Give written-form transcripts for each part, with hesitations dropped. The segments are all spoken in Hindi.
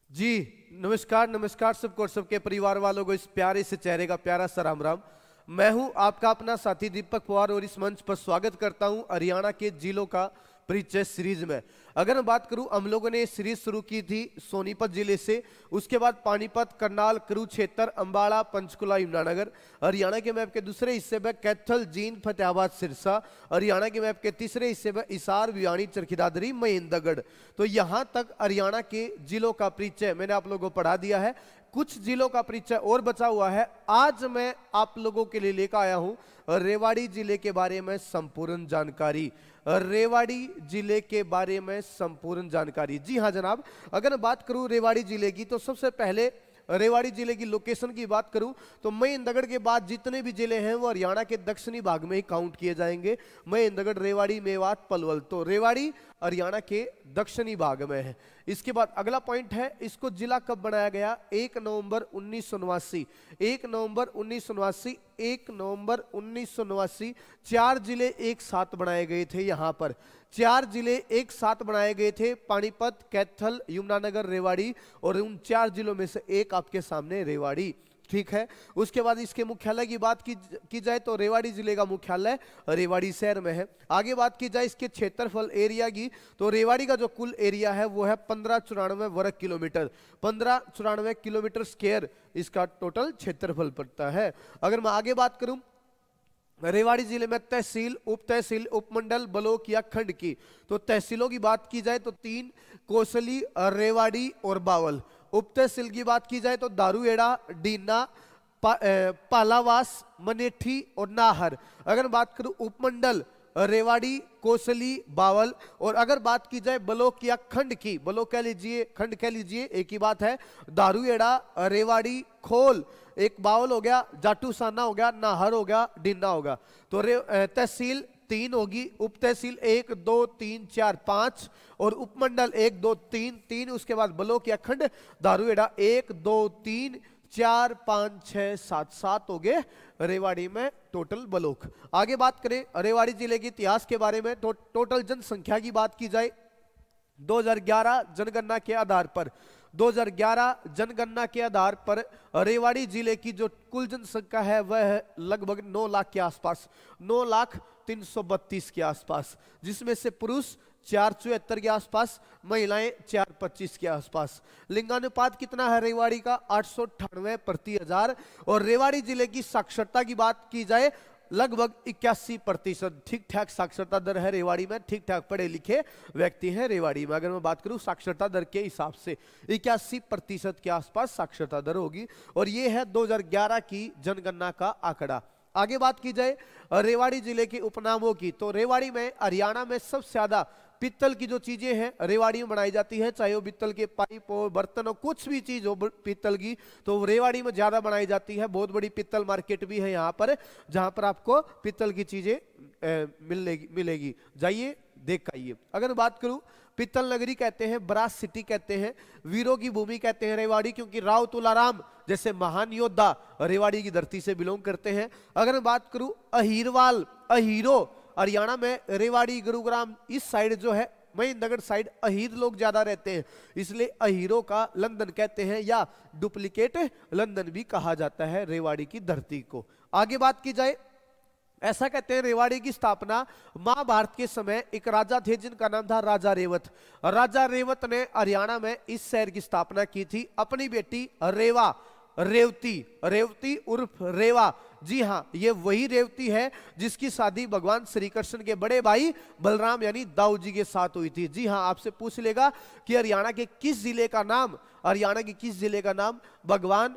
जी नमस्कार नमस्कार सबको और सबके परिवार वालों को इस प्यारे से चेहरे का प्यारा सा राम राम। मैं हूं आपका अपना साथी दीपक पवार और इस मंच पर स्वागत करता हूं हरियाणा के जिलों का परिचय सीरीज में। अगर मैं बात करूं, हम लोगों ने ये सीरीज शुरू की थी सोनीपत जिले से, उसके बाद पानीपत, करनाल, कुरुक्षेत्र, अंबाला, पंचकुला, यमुनानगर। हरियाणा के मैप के दूसरे हिस्से में कैथल, जींद, फतेहाबाद, सिरसा। हरियाणा के मैप के तीसरे हिस्से में हिसार, भिवानी, चरखी दादरी, महेंद्रगढ़। तो यहां तक हरियाणा के जिलों का परिचय मैंने आप लोगों को पढ़ा दिया है। कुछ जिलों का परिचय और बचा हुआ है। आज मैं आप लोगों के लिए लेकर आया हूं रेवाड़ी जिले के बारे में संपूर्ण जानकारी। रेवाड़ी जिले के बारे में संपूर्ण जानकारी। जी हां जनाब, अगर मैं बात करूं रेवाड़ी जिले की तो सबसे पहले रेवाड़ी जिले की लोकेशन की बात करूं तो महेंद्रगढ़ के बाद जितने भी जिले हैं वो हरियाणा के दक्षिणी भाग में ही काउंट किए जाएंगे। महेंद्रगढ़, रेवाड़ी, मेवात, पलवल। तो रेवाड़ी हरियाणा के दक्षिणी भाग में है। इसके बाद अगला पॉइंट है, इसको जिला कब बनाया गया? 1 नवंबर 1989। 1 नवंबर 1989, 1 नवंबर 1989। 4 जिले एक साथ बनाए गए थे। यहां पर 4 जिले एक साथ बनाए गए थे, पानीपत, कैथल, यमुनानगर, रेवाड़ी। और उन 4 जिलों में से एक आपके सामने रेवाड़ी। ठीक है। उसके बाद इसके मुख्यालय की बात की जाए तो रेवाड़ी जिले का मुख्यालय रेवाड़ी शहर में है। आगे बात की जाए इसके क्षेत्रफल एरिया की तो रेवाड़ी का जो कुल एरिया है वो है 1594 वर्ग किलोमीटर। 1594 किलोमीटर स्क्वायर इसका टोटल क्षेत्रफल पड़ता है। अगर मैं आगे बात करूं रेवाड़ी जिले में तहसील, उप तहसील, उपमंडल, ब्लॉक या खंड की तो तहसीलों की बात की जाए तो 3, कोसली, रेवाड़ी और बावल। उप तहसील की बात की जाए तो दारूएड़ा, डीना, पालावास, मनेठी और नाहर। अगर बात करूं उपमंडल रेवाड़ी, कोसली, बावल। और अगर बात की जाए ब्लॉक या खंड की, ब्लॉक कह लीजिए, खंड कह लीजिए, एक ही बात है। दारूएड़ा, रेवाड़ी, खोल, एक बावल हो गया, जाटूसाना हो गया, नाहर हो गया, डिन्ना होगा। तो तहसील 3 होगी, उप तहसील 1, 2, 3, 4, 5 और उपमंडल 1, 2, 3। उसके बाद ब्लॉक या खंड दारूएड़ा 1, 2, 3, 4, 5, 6, 7 हो गए रेवाड़ी में टोटल ब्लॉक। आगे बात करें रेवाड़ी जिले के इतिहास के बारे में तो टोटल जनसंख्या की बात की जाए 2011 जनगणना के आधार पर 2011 जनगणना के आधार पर रेवाड़ी जिले की जो कुल जनसंख्या है वह है लगभग 9 लाख के आसपास, 9,03,32 के आसपास, जिसमें से पुरुष 474 के आसपास, महिलाएं 425 के आसपास। लिंगानुपात कितना है रेवाड़ी का? 898/1000। और रेवाड़ी जिले की साक्षरता की बात की जाए लगभग 81%। ठीक ठाक साक्षरता दर है रेवाड़ी में, ठीक ठाक पढ़े लिखे व्यक्ति हैं रेवाड़ी में। अगर मैं बात करूं साक्षरता दर के हिसाब से 81% के आसपास साक्षरता दर होगी। और ये है 2011 की जनगणना का आंकड़ा। आगे बात की जाए रेवाड़ी जिले के उपनामों की तो रेवाड़ी में हरियाणा में सबसे ज्यादा पित्तल की जो चीजें हैं रेवाड़ी में बनाई जाती है, चाहे वो पित्तल के पाइप हो, बर्तन हो, कुछ भी चीज हो पित्तल की तो रेवाड़ी में ज्यादा बनाई जाती है। बहुत बड़ी पित्तल मार्केट भी है यहाँ पर, जहां पर आपको पित्तल की चीजें मिलेगी। जाइए देख आइए। अगर बात करूं पित्तल नगरी कहते हैं, ब्रास सिटी कहते हैं, वीरों की भूमि कहते हैं रेवाड़ी, क्योंकि राव तुलाराम जैसे महान योद्धा रेवाड़ी की धरती से बिलोंग करते हैं। अगर मैं बात करूं अहीरवाल, अहीरो हरियाणा में रेवाड़ी, गुरुग्राम इस साइड जो है महेंद्रगढ़ साइड अहीर लोग ज्यादा रहते हैं, इसलिए अहीरों का लंदन कहते हैं या डुप्लीकेट लंदन भी कहा जाता है रेवाड़ी की धरती को। आगे बात की जाए ऐसा कहते हैं रेवाड़ी की स्थापना महाभारत के समय एक राजा थे जिनका नाम था राजा रेवत। राजा रेवत ने हरियाणा में इस शहर की स्थापना की थी अपनी बेटी रेवा, रेवती उर्फ रेवा। जी हां, ये वही रेवती है जिसकी शादी भगवान श्री कृष्ण के बड़े भाई बलराम यानी दाऊ जी के साथ हुई थी। जी हां, आपसे पूछ लेगा कि हरियाणा के किस जिले का नाम, हरियाणा के किस जिले का नाम भगवान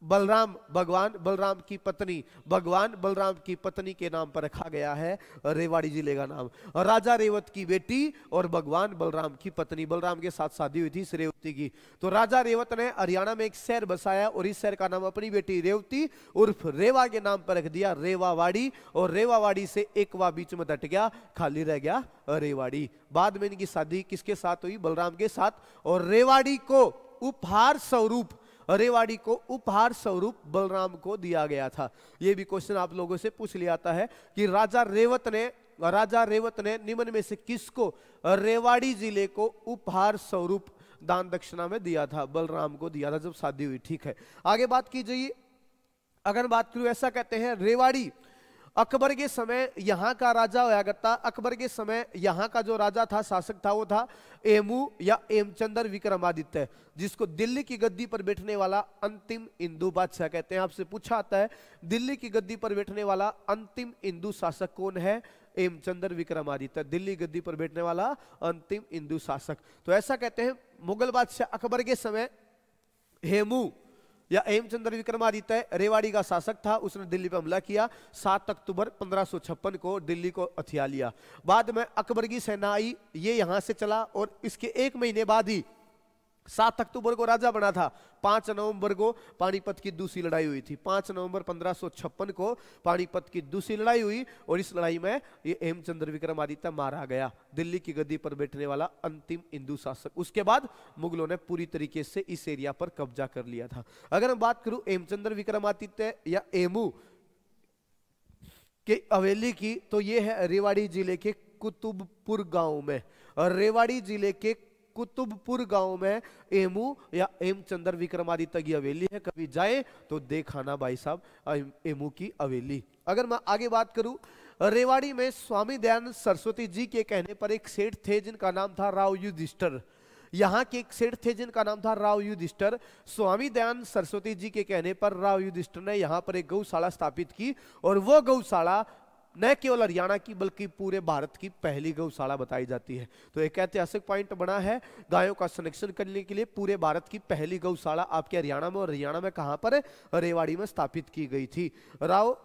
बलराम की पत्नी, भगवान बलराम की पत्नी के नाम पर रखा गया है रेवाड़ी जिले का नाम। राजा रेवत की बेटी और भगवान बलराम की पत्नी, बलराम के साथ शादी हुई थी इस रेवती की। तो राजा रेवत ने हरियाणा में एक शहर बसाया और इस शहर का नाम अपनी बेटी रेवती उर्फ रेवा के नाम पर रख दिया रेवावाड़ी। और रेवावाड़ी से एक वा बीच में हट गया, खाली रह गया रेवाड़ी। बाद में इनकी शादी किसके साथ हुई? बलराम के साथ। और रेवाड़ी को उपहार स्वरूप बलराम को दिया गया था। यह भी क्वेश्चन आप लोगों से पूछ लिया जाता है कि राजा रेवत ने निम्न में से किसको रेवाड़ी जिले को उपहार स्वरूप दान दक्षिणा में दिया था, बलराम को दिया था जब शादी हुई। ठीक है, आगे बात की जाइए। अगर बात करूं, ऐसा कहते हैं रेवाड़ी अकबर के समय यहाँ का राजा होया करता। अकबर के समय यहाँ का जो राजा था, शासक था, वो था एमू या एमचंद्र विक्रमादित्य, जिसको दिल्ली की गद्दी पर बैठने वाला अंतिम हिंदू बादशाह कहते हैं। आपसे पूछा आता है दिल्ली की गद्दी पर बैठने वाला अंतिम हिंदू शासक कौन है? एमचंद्र विक्रमादित्य, दिल्ली गद्दी पर बैठने वाला अंतिम हिंदू शासक। तो ऐसा कहते हैं मुगल बादशाह अकबर के समय हेमू या हेमचंद्र विक्रमादित्य रेवाड़ी का शासक था। उसने दिल्ली पर हमला किया। 7 अक्टूबर 1556 को दिल्ली को हथिया लिया। बाद में अकबर की सेना आई, ये यहां से चला और इसके 1 महीने बाद ही 7 अक्टूबर को राजा बना था। 5 नवंबर को पानीपत की दूसरी लड़ाई हुई थी। 5 नवंबर 1556 को पानीपत की दूसरी लड़ाई हुई और इस लड़ाई में ये हेमचंद्र विक्रमादित्य मारा गया, दिल्ली की गद्दी पर बैठने वाला अंतिम हिंदू शासक। उसके बाद मुगलों ने पूरी तरीके से इस एरिया पर कब्जा कर लिया था। अगर मैं बात करूं हेमचंद्र विक्रमादित्य या एमू के हवेली की, तो ये है रेवाड़ी जिले के कुतुबपुर गांव में। और रेवाड़ी जिले के कुतुबपुर गांव में एमू या हेमचंद्र विक्रमादित्य की हवेली है। कभी जाए तो देखाना भाई साहब एमू की हवेली। अगर मैं आगे बात करूं, रेवाड़ी में स्वामी दयानंद सरस्वती जी के कहने पर एक सेठ थे जिनका नाम था राव युधिष्ठिर। यहाँ के एक सेठ थे जिनका नाम था राव युधिष्ठिर। स्वामी दयानंद सरस्वती जी के कहने पर राव युधिष्ठिर ने यहाँ पर एक गौशाला स्थापित की और वो गौशाला न केवल हरियाणा की बल्कि पूरे भारत की पहली गौशाला बताई जाती है। तो एक ऐतिहासिक पॉइंट बना है, गायों का संरक्षण करने के लिए पूरे भारत की पहली गौशाला आपके हरियाणा में, और हरियाणा में कहां पर? रेवाड़ी में स्थापित की गई थी राव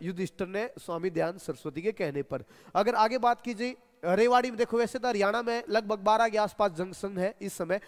युधिष्ठिर ने स्वामी दयानंद सरस्वती के कहने पर। अगर आगे बात कीजिए रेवाड़ी में, देखो वैसे तो हरियाणा में लगभग 12 के आसपास जंक्शन है इस समय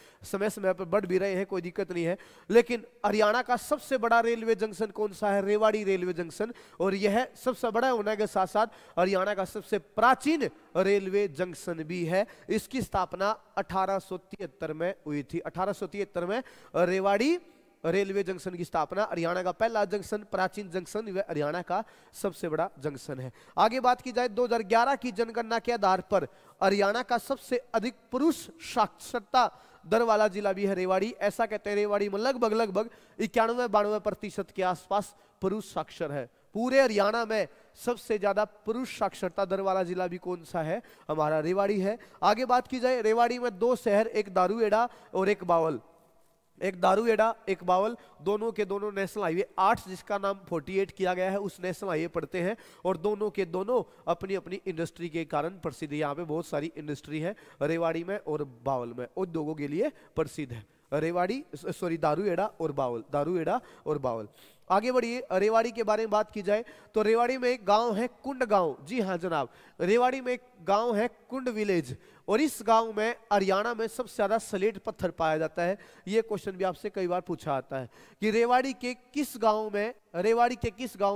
समय पर बढ़ भी रहे हैं, कोई दिक्कत नहीं है। लेकिन हरियाणा का सबसे बड़ा रेलवे जंक्शन कौन सा है? Rewari railway junction. और यह सबसे बड़ा होने के साथ साथ हरियाणा का सबसे प्राचीन रेलवे जंक्शन भी है। इसकी स्थापना 1873 में हुई थी। 1873 में रेवाड़ी रेलवे जंक्शन की स्थापना। हरियाणा का पहला जंक्शन, प्राचीन जंक्शन, वह हरियाणा का सबसे बड़ा जंक्शन है। आगे बात की जाए 2011 की जनगणना के आधार पर हरियाणा का सबसे अधिक पुरुष साक्षरता दर वाला जिला भी है रेवाड़ी। ऐसा कहते हैं रेवाड़ी में लगभग 91-92% के आसपास पुरुष साक्षर है। पूरे हरियाणा में सबसे ज्यादा पुरुष साक्षरता दर वाला जिला भी कौन सा है? हमारा रेवाड़ी है। आगे बात की जाए रेवाड़ी में 2 शहर, एक दारूहेड़ा और एक बावल। एक दारूहेड़ा एक बावल, दोनों के दोनों नेशनल हाईवे 8 जिसका नाम 48 किया गया है उस नेशनल हाईवे पड़ते हैं। और दोनों के दोनों अपनी अपनी इंडस्ट्री के कारण प्रसिद्ध है। यहाँ पे बहुत सारी इंडस्ट्री है रेवाड़ी में और बावल में, उद्योगों के लिए प्रसिद्ध है रेवाड़ी, सॉरी दारूहेड़ा और बावल, दारूहेड़ा और बावल। आगे बढ़िए, रेवाड़ी के बारे में बात की जाए तो रेवाड़ी में एक गांव है कुंड गांव। जी हाँ जनाब, रेवाड़ी में एक गांव है कुंड विलेज और इस गांव में हरियाणा में सबसे ज्यादा स्लेट पत्थर पाया जाता है। यह क्वेश्चन भी आपसे कई बार पूछा आता है कि रेवाड़ी के किस गांव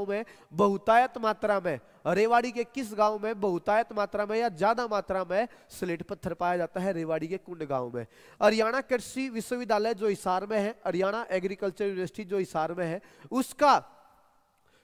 में बहुतायत मात्रा में, रेवाड़ी के किस गांव में बहुतायत मात्रा में या ज्यादा मात्रा में स्लेट पत्थर पाया जाता है? रेवाड़ी के कुंड गांव में। हरियाणा कृषि विश्वविद्यालय जो हिसार में है, हरियाणा एग्रीकल्चर यूनिवर्सिटी जो हिसार में है, उसका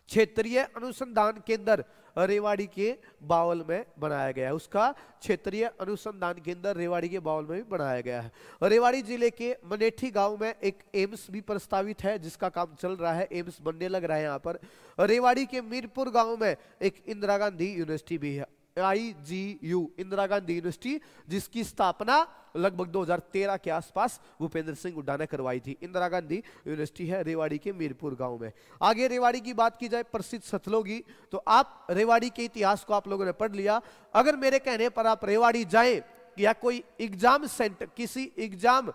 क्षेत्रीय अनुसंधान केंद्र रेवाड़ी के बावल में बनाया गया है। उसका क्षेत्रीय अनुसंधान केंद्र रेवाड़ी के बावल में भी बनाया गया है। रेवाड़ी जिले के मनेठी गांव में एक एम्स भी प्रस्तावित है जिसका काम चल रहा है, एम्स बनने लग रहा है यहाँ पर। रेवाड़ी के मीरपुर गांव में एक इंदिरा गांधी यूनिवर्सिटी भी है, IGU इंदिरा गांधी यूनिवर्सिटी, जिसकी स्थापना लगभग 2013 के आसपास भूपेंद्र सिंह हुड्डा ने करवाई थी। इंदिरा गांधी यूनिवर्सिटी है रेवाड़ी के मीरपुर गांव में। आगे रेवाड़ी की बात की जाए प्रसिद्ध सतलोगी, तो आप रेवाड़ी के इतिहास को आप लोगों ने पढ़ लिया। अगर मेरे कहने पर आप रेवाड़ी जाए या कोई एग्जाम सेंटर, किसी एग्जाम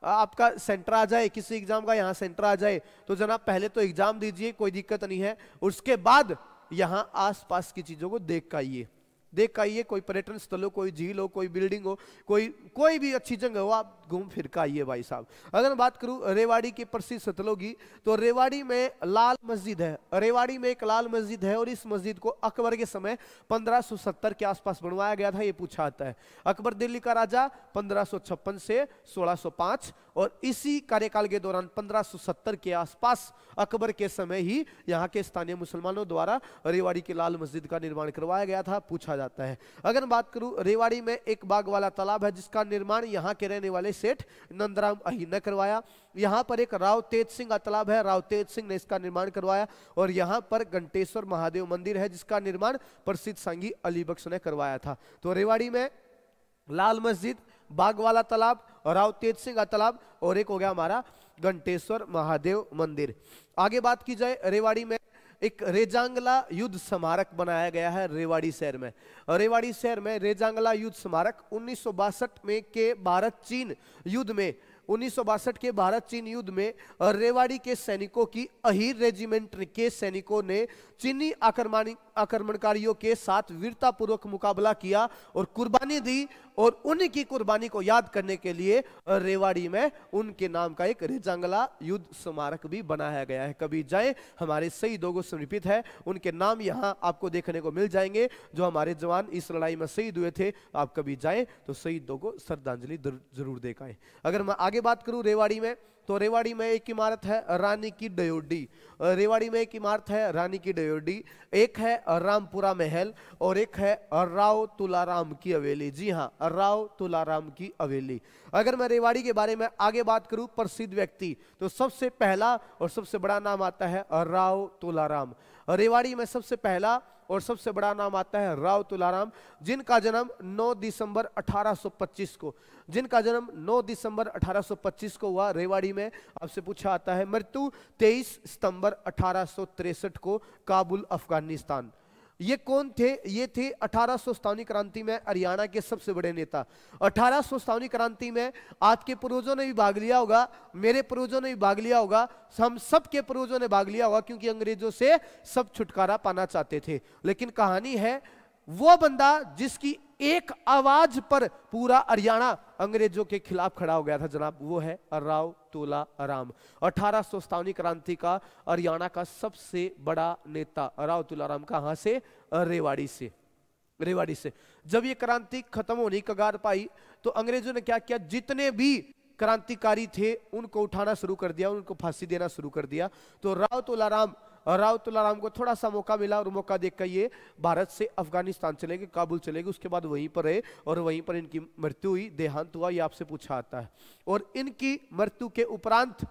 आपका सेंटर आ जाए, किसी एग्जाम का यहाँ सेंटर आ जाए, तो जनाब पहले तो एग्जाम दीजिए, कोई दिक्कत नहीं है। उसके बाद यहाँ आसपास की चीजों को देख के आइए, कोई पर्यटन स्थल हो, कोई झील हो, कोई बिल्डिंग हो, कोई भी अच्छी जगह हो, आप घूम फिर के आइए भाई साहब। अगर बात करूं रेवाड़ी की प्रसिद्ध सतलोगी, तो रेवाड़ी में लाल मस्जिद है। रेवाड़ी में एक लाल मस्जिद है और इस मस्जिद को अकबर के समय 1570 के आसपास बनवाया गया था, ये पूछा आता है। अकबर दिल्ली का राजा 1556 से 1605 और इसी कार्यकाल के दौरान 1570 के आसपास अकबर के समय ही यहाँ के स्थानीय मुसलमानों द्वारा रेवाड़ी की लाल मस्जिद का निर्माण करवाया गया था, पूछा जाता है। अगर बात करूं, रेवाड़ी में एक बाग वाला तालाब है जिसका निर्माण यहाँ के रहने वाले सेठ नंदराम अहीर ने करवाया। यहाँ पर एक राव तेज सिंह का तालाब है, राव तेज सिंह ने इसका निर्माण करवाया। और यहाँ पर घंटेश्वर महादेव मंदिर है जिसका निर्माण प्रसिद्ध सांगी अली बख्श ने करवाया था। तो रेवाड़ी में लाल मस्जिद, बाग वाला तालाब, राव तेज सिंह का तालाब और एक हो गया हमारा घंटेश्वर महादेव मंदिर। आगे बात की जाए, रेवाड़ी में एक रेजांगला युद्ध स्मारक बनाया गया है रेवाड़ी शहर में। रेवाड़ी शहर में रेजांगला युद्ध स्मारक 1962 में के भारत चीन युद्ध में 1962 के भारत चीन युद्ध में रेवाड़ी के सैनिकों की अहीर रेजिमेंट के सैनिकों ने चीनी आक्रमणकारियों के साथ वीरतापूर्वक मुकाबला किया और कुर्बानी दी। और उनकी कुर्बानी को याद करने के लिए रेवाड़ी में उनके नाम का एक रेजांगला युद्ध स्मारक भी बनाया गया है। कभी जाएं, हमारे शहीदों को समर्पित है, उनके नाम यहाँ आपको देखने को मिल जाएंगे जो हमारे जवान इस लड़ाई में शहीद हुए थे। आप कभी जाएं तो शहीदों को श्रद्धांजलि जरूर दे पाएं। अगर मैं आगे बात करूं रेवाड़ी में, तो रेवाड़ी में एक इमारत है रानी की डयोडी। रेवाड़ी में एक इमारत है रानी की डयोडी, एक है रामपुरा महल और एक है राव तुलाराम की हवेली। जी हाँ, राव तुलाराम की हवेली। अगर मैं रेवाड़ी के बारे में आगे बात करूं, प्रसिद्ध व्यक्ति, तो सबसे पहला और सबसे बड़ा नाम आता है राव तुलाराम। रेवाड़ी में सबसे पहला और सबसे बड़ा नाम आता है राव तुलाराम, जिनका जन्म 9 दिसंबर 1825 को जिनका जन्म 9 दिसंबर 1825 को हुआ रेवाड़ी में। आपसे पूछा आता है मृत्यु 23 सितंबर 1863 को काबुल अफगानिस्तान। ये कौन थे? ये थे 1857 क्रांति में हरियाणा के सबसे बड़े नेता। 1857 क्रांति में आपके पूर्वजों ने भी भाग लिया होगा, मेरे पूर्वजों ने भी भाग लिया होगा, हम सब के पूर्वजों ने भाग लिया होगा, क्योंकि अंग्रेजों से सब छुटकारा पाना चाहते थे। लेकिन कहानी है वो बंदा जिसकी एक आवाज पर पूरा हरियाणा अंग्रेजों के खिलाफ खड़ा हो गया था जनाब, वो है राव तुलाराम। 1857 क्रांति का हरियाणा का सबसे बड़ा नेता राव तुलाराम। कहां से? रेवाड़ी से। रेवाड़ी से जब ये क्रांति खत्म होने की कगार पाई तो अंग्रेजों ने क्या किया, जितने भी क्रांतिकारी थे उनको उठाना शुरू कर दिया, उनको फांसी देना शुरू कर दिया। तो राव तुलाराम को थोड़ा सा मौका मिला और मौका देखकर ये भारत से अफगानिस्तान चले गए, काबुल चले गए, उसके बाद वहीं पर रहे और वहीं पर इनकी मृत्यु हुई, देहांत हुआ, ये आपसे पूछा आता है। और इनकी मृत्यु के उपरांत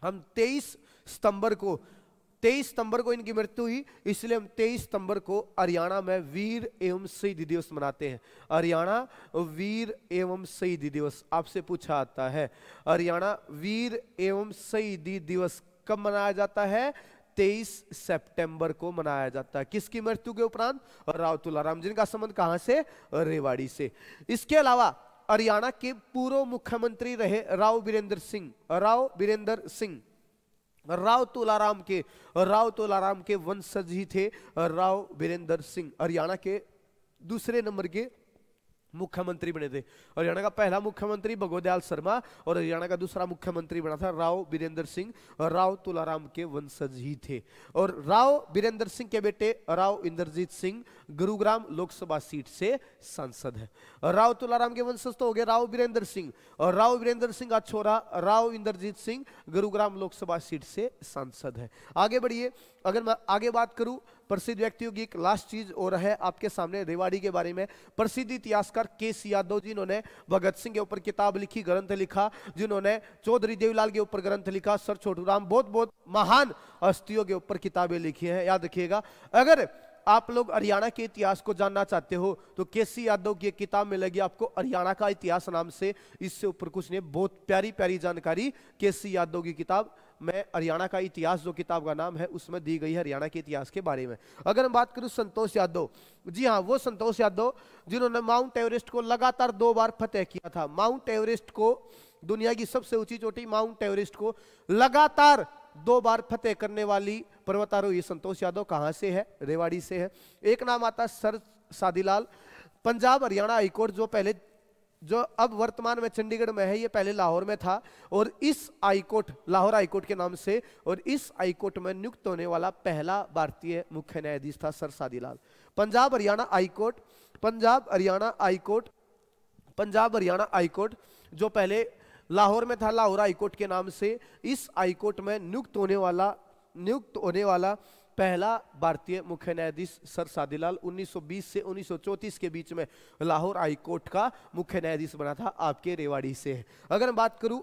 हम 23 सितंबर को इनकी मृत्यु हुई, इसलिए हम 23 सितंबर को हरियाणा में वीर एवं शहीद दिवस मनाते हैं। हरियाणा वीर एवं शहीद दिवस आपसे पूछा आता है, हरियाणा वीर एवं शहीद दिवस कब मनाया जाता है? 23 सितंबर को मनाया जाता है। किसकी मृत्यु के उपरांत? राव तुलाराम, जिनका संबंध कहां से? रेवाड़ी से। इसके अलावा हरियाणा के पूर्व मुख्यमंत्री रहे राव वीरेंद्र सिंह। राव तुलाराम के वंशज ही थे राव वीरेंद्र सिंह। हरियाणा के दूसरे नंबर के मुख्यमंत्री बने थे। हरियाणा का पहला मुख्यमंत्री भगवदयाल शर्मा और हरियाणा का दूसरा मुख्यमंत्री बना था राव वीरेंद्र सिंह। राव तुलाराम के वंशज ही थे। और राव वीरेंद्र सिंह के बेटे राव इंद्रजीत सिंह गुरुग्राम लोकसभा सीट से सांसद है। राव तुलाराम के वंशज तो हो गए राव वीरेंद्र सिंह, और राव वीरेंद्र सिंह का छोरा राव इंद्रजीत सिंह गुरुग्राम लोकसभा सीट से सांसद है। आगे बढ़िए, अगर मैं आगे बात करूं प्रसिद्ध व्यक्तियों की, एक लास्ट चीज और है आपके सामने रेवाड़ी के बारे में। प्रसिद्ध इतिहासकार केसी यादव, जिन्होंने भगत सिंह के ऊपर किताब लिखी, ग्रंथ लिखा, जिन्होंने चौधरी देवीलाल के ऊपर ग्रंथ लिखा, सर छोटूराम, बहुत महान हस्तियों के ऊपर किताबें लिखी हैं। याद रखिएगा, अगर आप लोग हरियाणा के इतिहास को जानना चाहते हो तो केसी यादव की एक किताब मिलेगी आपको, हरियाणा का इतिहास नाम से। इससे ऊपर कुछ नहीं, बहुत प्यारी प्यारी जानकारी केसी यादव की किताब में, हरियाणा का इतिहास जो किताब का नाम है उसमें दी गई है हरियाणा के इतिहास के बारे में। अगर हम बात करूं संतोष यादव, जी हाँ, वो संतोष यादव जिन्होंने माउंट एवरेस्ट को लगातार 2 बार फतेह किया था। माउंट एवरेस्ट को, दुनिया की सबसे ऊंची चोटी माउंट एवरेस्ट को लगातार 2 बार फतेह करने वाली पर्वतारोही संतोष यादव कहां से है? रेवाड़ी से है। एक नाम आता है सर सादीलाल। पंजाब हरियाणा हाईकोर्ट जो अब वर्तमान में चंडीगढ़ में है, ये पहले लाहौर में था, और इस हाईकोर्ट लाहौर हाईकोर्ट के नाम से, और इस हाईकोर्ट में नियुक्त होने वाला पहला भारतीय मुख्य न्यायाधीश था सर सादीलाल। पंजाब हरियाणा हाईकोर्ट जो पहले लाहौर में था लाहौर हाईकोर्ट के नाम से। इस हाईकोर्ट में नियुक्त होने वाला पहला भारतीय मुख्य न्यायाधीश सर सादीलाल 1920 से 1934 के बीच में लाहौर हाईकोर्ट का मुख्य न्यायाधीश बना था, आपके रेवाड़ी से। अगर मैं बात करूं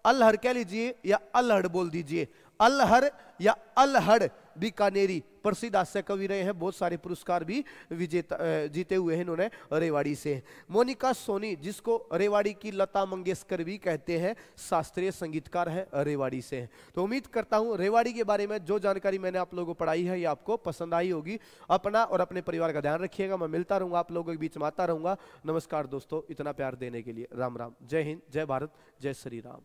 अल्हड़ कह लीजिए या अल्हड़ बोल दीजिए, अल्हड़ या अल्हड़ बीकानेरी प्रसिद्ध हास्य कवि रहे हैं, बहुत सारे पुरस्कार भी जीते हुए हैं इन्होंने रेवाड़ी से। मोनिका सोनी, जिसको रेवाड़ी की लता मंगेशकर भी कहते हैं, शास्त्रीय संगीतकार है, रेवाड़ी से। तो उम्मीद करता हूं रेवाड़ी के बारे में जो जानकारी मैंने आप लोगों को पढ़ाई है ये आपको पसंद आई होगी। अपना और अपने परिवार का ध्यान रखिएगा। मैं मिलता रहूंगा, आप लोगों के बीच में आता रहूंगा। नमस्कार दोस्तों, इतना प्यार देने के लिए राम राम। जय हिंद, जय भारत, जय श्री राम।